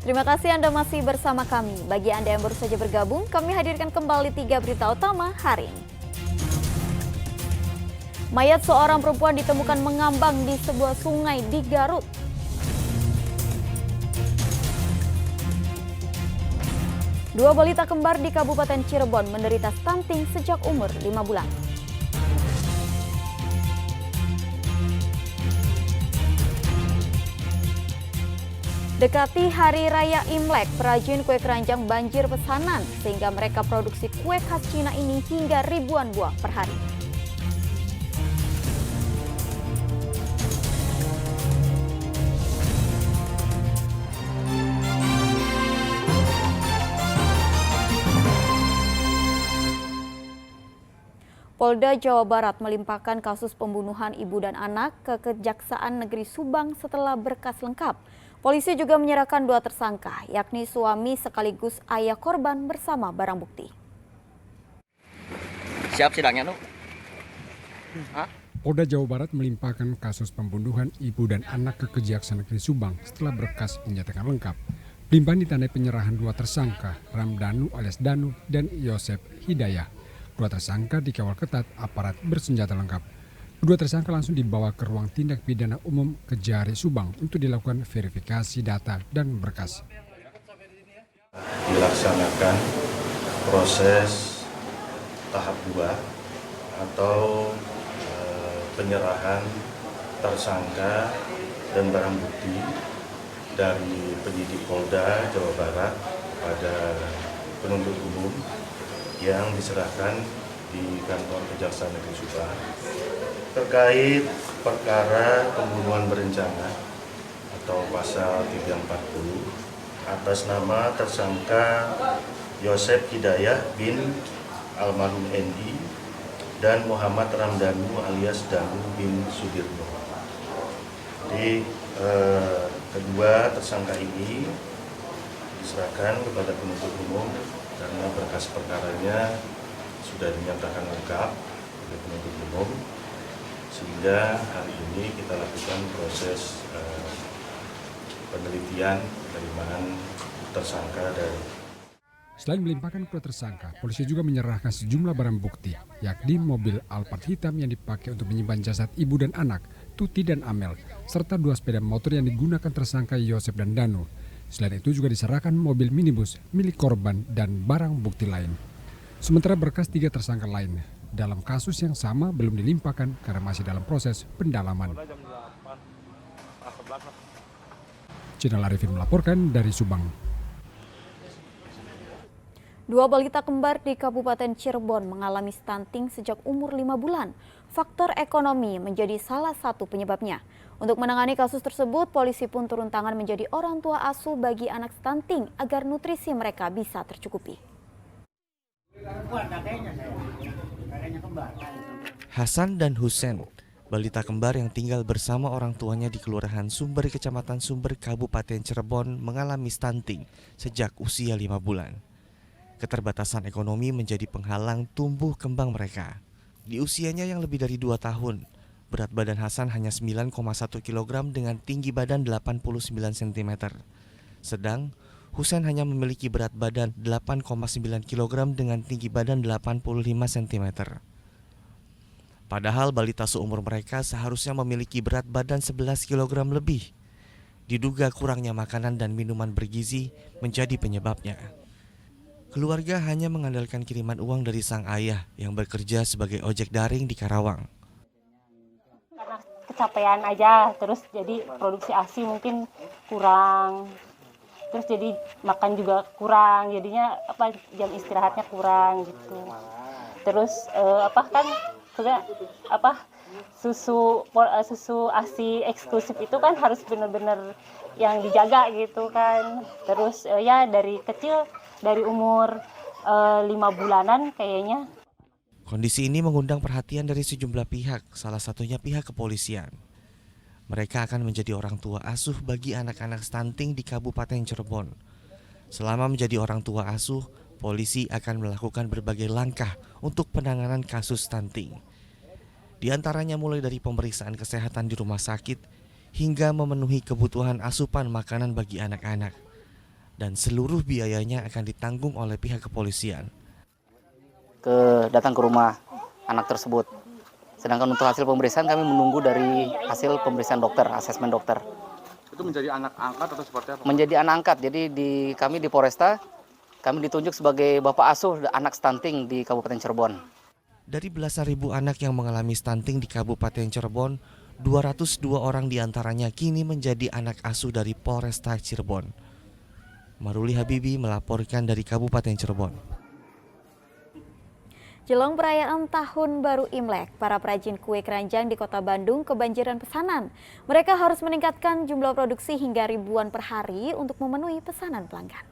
Terima kasih Anda masih bersama kami. Bagi Anda yang baru saja bergabung, kami hadirkan kembali 3 berita utama hari ini. Mayat seorang perempuan ditemukan mengambang di sebuah sungai di Garut. Dua balita kembar di Kabupaten Cirebon menderita stunting sejak umur 5 bulan. Dekati Hari Raya Imlek, perajin kue keranjang banjir pesanan sehingga mereka produksi kue khas Cina ini hingga ribuan buah per hari. Polda Jawa Barat melimpahkan kasus pembunuhan ibu dan anak ke Kejaksaan Negeri Subang setelah berkas lengkap. Polisi juga menyerahkan 2 tersangka, yakni suami sekaligus ayah korban bersama barang bukti. Siap sidangnya, Nuk? Polda Jawa Barat melimpahkan kasus pembunuhan ibu dan anak ke Kejaksaan Negeri Subang setelah berkas dinyatakan lengkap. Limpahan ditandai penyerahan 2 tersangka, Ramdanu alias Danu dan Yosep Hidayah. 2 tersangka dikawal ketat aparat bersenjata lengkap. Kedua tersangka langsung dibawa ke ruang tindak pidana umum Kejari Subang untuk dilakukan verifikasi data dan berkas. Dilaksanakan proses tahap 2 atau penyerahan tersangka dan barang bukti dari penyidik Polda Jawa Barat kepada penuntut umum yang diserahkan di kantor Kejaksaan Negeri Subang terkait perkara pembunuhan berencana atau pasal 340 atas nama tersangka Yosep Hidayah bin almarhum Endi dan Muhammad Ramdanu alias Danu bin Sudirno. Jadi kedua tersangka ini diserahkan kepada penuntut umum karena berkas perkaranya sudah dinyatakan lengkap oleh penuntut umum, sehingga hari ini kita lakukan proses penelitian penerimaan tersangka dari. Selain melimpahkan kedua tersangka, polisi juga menyerahkan sejumlah barang bukti, yakni mobil Alphard hitam yang dipakai untuk menyimpan jasad ibu dan anak, Tuti dan Amel, serta 2 sepeda motor yang digunakan tersangka Yosep dan Danu. Selain itu juga diserahkan mobil minibus milik korban dan barang bukti lain. Sementara berkas 3 tersangka lain dalam kasus yang sama belum dilimpahkan karena masih dalam proses pendalaman. Cinal Arifin melaporkan dari Subang. 2 balita kembar di Kabupaten Cirebon mengalami stunting sejak umur 5 bulan. Faktor ekonomi menjadi salah satu penyebabnya. Untuk menangani kasus tersebut, polisi pun turun tangan menjadi orang tua asuh bagi anak stunting agar nutrisi mereka bisa tercukupi. Hasan dan Husen, balita kembar yang tinggal bersama orang tuanya di Kelurahan Sumber, Kecamatan Sumber, Kabupaten Cirebon mengalami stunting sejak usia 5 bulan. Keterbatasan ekonomi menjadi penghalang tumbuh kembang mereka. Di usianya yang lebih dari 2 tahun, berat badan Hasan hanya 9,1 kg dengan tinggi badan 89 cm. Sedang Husen hanya memiliki berat badan 8,9 kg dengan tinggi badan 85 cm. Padahal balita seumur mereka seharusnya memiliki berat badan 11 kg lebih. Diduga kurangnya makanan dan minuman bergizi menjadi penyebabnya. Keluarga hanya mengandalkan kiriman uang dari sang ayah yang bekerja sebagai ojek daring di Karawang. Karena kecapean aja, terus jadi produksi ASI mungkin kurang. Terus jadi makan juga kurang, jadinya jam istirahatnya kurang gitu. Terus susu ASI eksklusif itu kan harus benar-benar yang dijaga gitu kan. Terus ya dari kecil, dari umur 5 bulanan kayaknya. Kondisi ini mengundang perhatian dari sejumlah pihak, salah satunya pihak kepolisian. Mereka akan menjadi orang tua asuh bagi anak-anak stunting di Kabupaten Cirebon. Selama menjadi orang tua asuh, polisi akan melakukan berbagai langkah untuk penanganan kasus stunting. Di antaranya mulai dari pemeriksaan kesehatan di rumah sakit hingga memenuhi kebutuhan asupan makanan bagi anak-anak. dan seluruh biayanya akan ditanggung oleh pihak kepolisian. Datang ke rumah anak tersebut. Sedangkan untuk hasil pemeriksaan kami menunggu dari hasil pemeriksaan dokter, asesmen dokter. Itu menjadi anak angkat atau seperti apa? Menjadi anak angkat. Jadi kami di Polresta, kami ditunjuk sebagai bapak asuh anak stunting di Kabupaten Cirebon. Dari belasan ribu anak yang mengalami stunting di Kabupaten Cirebon, 202 orang diantaranya kini menjadi anak asuh dari Polresta Cirebon. Maruli Habibi melaporkan dari Kabupaten Cirebon. Jelang perayaan Tahun Baru Imlek, para perajin kue keranjang di Kota Bandung kebanjiran pesanan. Mereka harus meningkatkan jumlah produksi hingga ribuan per hari untuk memenuhi pesanan pelanggan.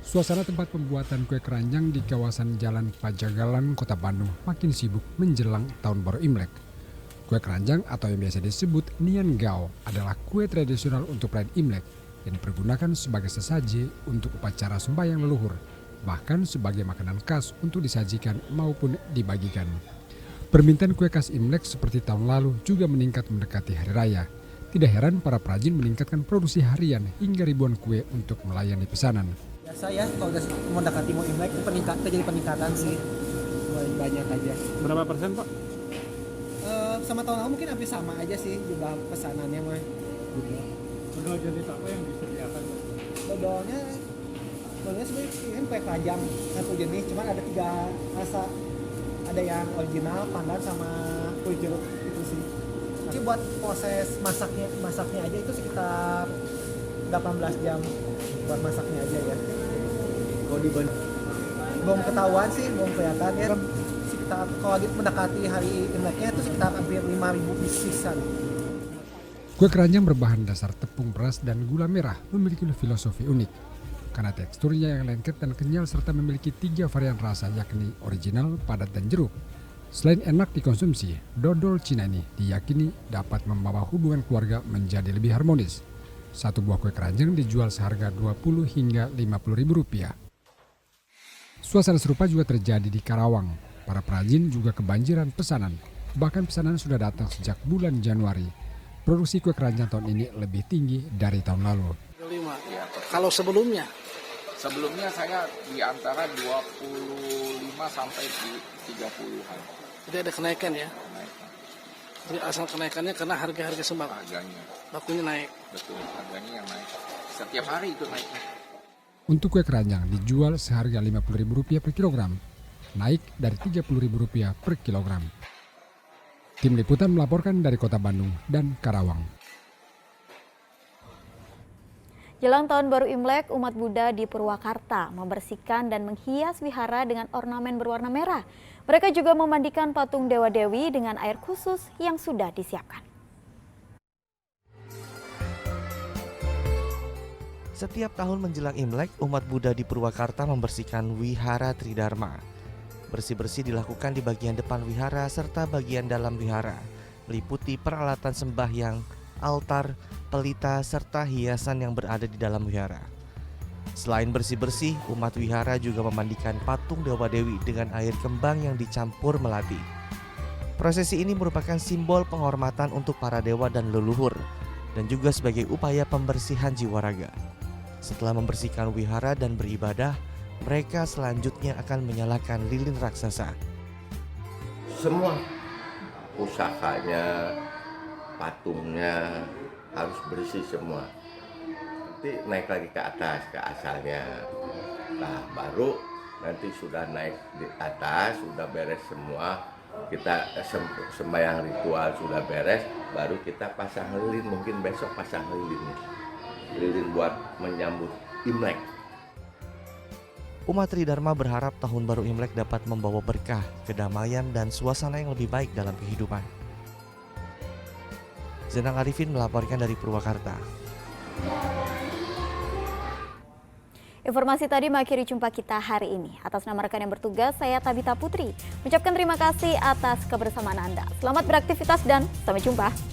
Suasana tempat pembuatan kue keranjang di kawasan Jalan Pajagalan, Kota Bandung makin sibuk menjelang Tahun Baru Imlek. Kue keranjang atau yang biasa disebut Nian Gao adalah kue tradisional untuk perayaan Imlek yang dipergunakan sebagai sesaji untuk upacara sembahyang leluhur, bahkan sebagai makanan khas untuk disajikan maupun dibagikan. Permintaan kue khas Imlek seperti tahun lalu juga meningkat mendekati Hari Raya. Tidak heran para perajin meningkatkan produksi harian hingga ribuan kue untuk melayani pesanan. Biasa ya, kalau udah mendekati mau Imlek itu terjadi peningkatan sih, mulai banyak aja. Berapa persen, Pak? Sama tahun lalu mungkin hampir sama aja sih jumlah pesanannya mah. Dodol jenis apa yang disediakan? Dodolnya sebenarnya kan kue keranjang satu jenis, cuman ada 3 rasa. Ada yang original, pandan sama kue jeruk itu sih. Jadi buat proses masaknya aja itu sekitar 18 jam buat masaknya aja ya. Kalau belum ketahuan sih, belum kelihatan ya. Sekitar kalau mendekati hari Imleknya itu sekitar hampir 5.000 piesan. Kue keranjang berbahan dasar tepung beras dan gula merah memiliki filosofi unik. Karena teksturnya yang lengket dan kenyal serta memiliki 3 varian rasa yakni original, padat, dan jeruk. Selain enak dikonsumsi, dodol Cina ini diyakini dapat membawa hubungan keluarga menjadi lebih harmonis. Satu buah kue keranjang dijual seharga 20 hingga 50 ribu rupiah. Suasana serupa juga terjadi di Karawang. Para perajin juga kebanjiran pesanan. Bahkan pesanan sudah datang sejak bulan Januari. Produksi kue keranjang tahun ini lebih tinggi dari tahun lalu. Ya, kalau sebelumnya saya di antara 25 sampai 30-an. jadi ada kenaikan ya. Kenaikan. Jadi asal kenaikannya karena harga sembako. Harganya. Bakunya naik. Betul, harganya yang naik. Setiap hari itu naiknya. Untuk kue keranjang dijual seharga Rp50.000 per kilogram, naik dari Rp30.000 per kilogram. Tim Liputan melaporkan dari Kota Bandung dan Karawang. Jelang Tahun Baru Imlek, umat Buddha di Purwakarta membersihkan dan menghias wihara dengan ornamen berwarna merah. Mereka juga memandikan patung dewa-dewi dengan air khusus yang sudah disiapkan. Setiap tahun menjelang Imlek, umat Buddha di Purwakarta membersihkan wihara Tridharma. Bersih-bersih dilakukan di bagian depan wihara serta bagian dalam wihara, meliputi peralatan sembahyang, altar, pelita, serta hiasan yang berada di dalam wihara. Selain bersih-bersih, umat wihara juga memandikan patung dewa-dewi dengan air kembang yang dicampur melati. Prosesi ini merupakan simbol penghormatan untuk para dewa dan leluhur, dan juga sebagai upaya pembersihan jiwa raga. Setelah membersihkan wihara dan beribadah, mereka selanjutnya akan menyalakan lilin raksasa. Semua pusakanya, patungnya harus bersih semua. Nanti naik lagi ke atas, ke asalnya. Nah, baru nanti sudah naik di atas, sudah beres semua. Kita sembahyang ritual sudah beres, baru kita pasang lilin. Mungkin besok pasang lilin buat menyambut Imlek. Umat Tridharma berharap Tahun Baru Imlek dapat membawa berkah, kedamaian, dan suasana yang lebih baik dalam kehidupan. Zenang Arifin melaporkan dari Purwakarta. Informasi tadi mengakhiri jumpa kita hari ini. Atas nama rekan yang bertugas, saya Tabita Putri mengucapkan terima kasih atas kebersamaan Anda. Selamat beraktivitas dan sampai jumpa.